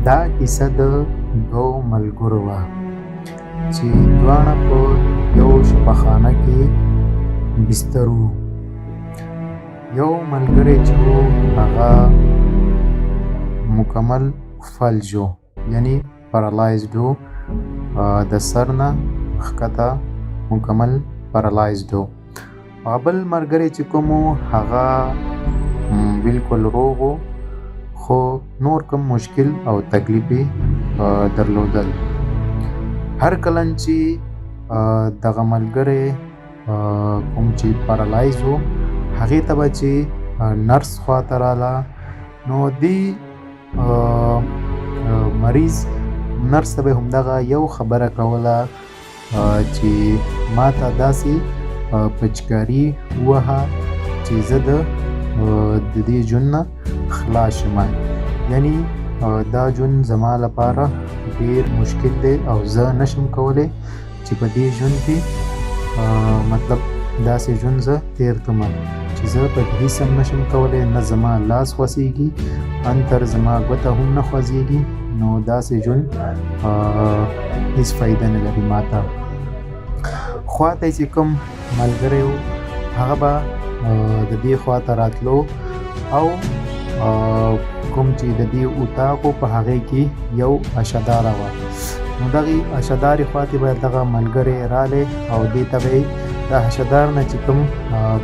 دا کیسه د دوو ملګرو وه چې دواړه په یو شفاخانه کې بستر وو. یو ملګری چې و هغه مکمل فلج و، یعنی پرالایزډ و، د سر نه ښکته مکمل پرالایزډ و. بل ملګری چې کوم و هغه بالکل روغ و، خو نور کوم مشکل او تکلیف یې درلودل. هر کله چې دغه ملګری کوم چې پرالایز و هغې ته به چې نرس خواته راله، نو دې مریض نرس ته به همدغه یو خبره کوله چې ما ته داسې پچکاري ووهه چې زه د دې ژوند نه خلاص شم. یعنی دا ژوند زما لپاره ډېر مشکل دی او زه نشم کولی چې په دې ژوند کې مطلب داسې ژوند زه تیر کړم چې زه په هېڅ هم نشم کولی، نه زما لاس خوځېږي، ان تر زما ګوته هم نه خوځېږي. نو داسې ژوند هېڅ فایده نه لري ما ته. خواته چې کوم ملګری و هغه به د دې خواته راتلو او کوم چې د دې اتاق و په هغې کې یو اشداره وه، نو دغې اشدارې خواته به دغه ملګری رالی او دې ته به یې د اشدار نه چې کوم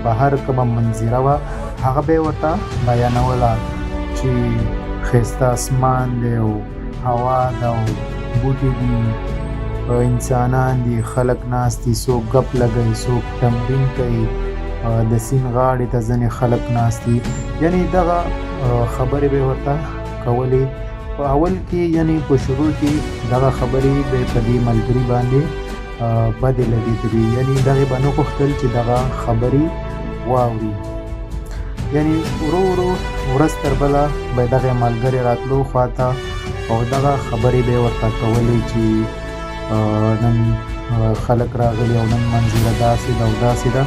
بهر کومه منظره وه هغه به یې ورته بیانوله چې ښایسته اسمان دی او هوا ده او بوټي دي، انسانان دي، خلک ناست دي، څوک ګپ لګوي، څوک تمرین کوي، د سیند غاړې ته ځینې خلک ناست دي. یعنې دغه خبرې به یې ورته کولې. په اول کې یعنې په شروع کې دغه خبرې به په دې ملګري باندې بدې لګېدلې، یعنې دغې به نه غوښتل چې دغه خبرې واوري. یعنې ورو ورو ورځ تر بله به یې دغې ملګري راتلو خواته او دغه خبرې به یې ورته کولې چې نن خلک راغلي او نن منظره داسې ده او داسې ده،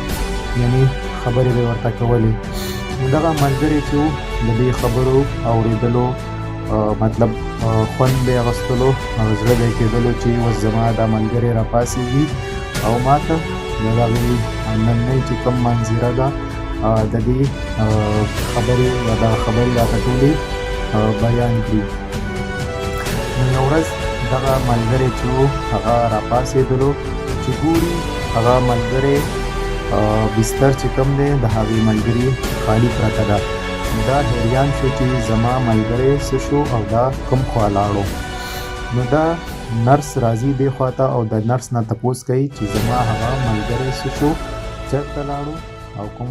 یعنې خبرې به یې ورته کولې. نو دغه ملګری چې و د دې خبرو اورېدلو مطلب خوند به یې اخیستلو، زړه به یې کېدلو چې اوس زما دا ملګری راپاڅېږي او ما ته د دغې نننۍ چې کوم منظره ده د دې خبرې یا دغه خبرې راته ټولې بیان کړي. نو یو ورځ دغه ملګری چې و هغه راپاڅېدلو چې ګوري هغه ملګری بستر چې کوم دی د هغې ملګري خالي پرته ده. دا حیران شو چې زما ملګری څه شو او دا کوم خوا لاړو. نو دا نرس راځي دې خواته او د نرس نه تپوس کوي چې زما هغه ملګری څه شو، چېرته لاړو او کوم